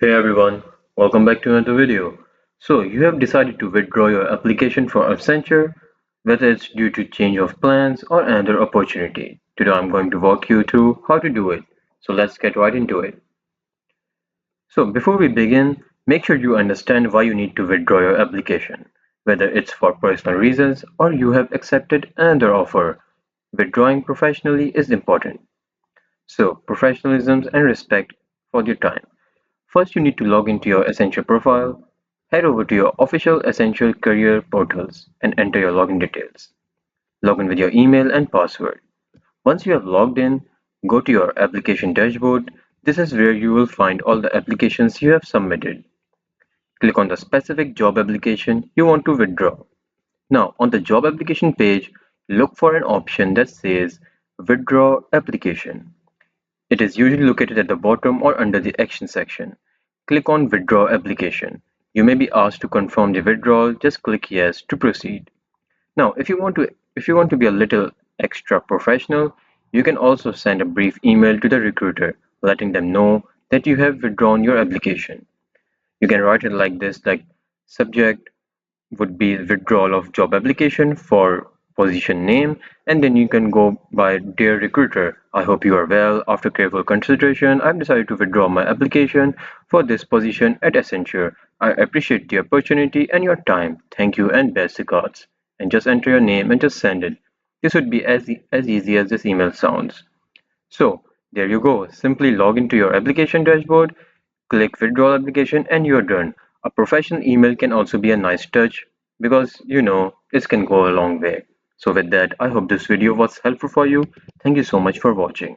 Hey everyone, welcome back to another video. So you have decided to withdraw your application for Accenture, whether it's due to change of plans or another opportunity. Today I'm going to walk you through how to do it. So let's get right into it. So before we begin, make sure you understand why you need to withdraw your application, whether it's for personal reasons or you have accepted another offer. Withdrawing professionally is important. So professionalism and respect for your time. First, you need to log into your Accenture profile. Head over to your official Accenture career portals and enter your login details. Log in with your email and password. Once you have logged in, go to your application dashboard. This is where you will find all the applications you have submitted. Click on the specific job application you want to withdraw. Now, on the job application page, look for an option that says Withdraw Application. It is usually located at the bottom or under the Action section. Click on Withdraw Application. You may be asked to confirm the withdrawal. Just click Yes to proceed. Now, if you want to be a little extra professional, you can also send a brief email to the recruiter letting them know that you have withdrawn your application. You can write it like this, like subject would be withdrawal of job application for position name, and then you can go by dear recruiter, I hope you are well. After careful consideration, I've decided to withdraw my application for this position at Accenture. I appreciate the opportunity and your time. Thank you and best regards. And just enter your name and just send it. This would be as easy as this email sounds. So there you go. Simply log into your application dashboard, click withdrawal application, and you're done. A professional email can also be a nice touch because it can go a long way. So with that, I hope this video was helpful for you. Thank you so much for watching.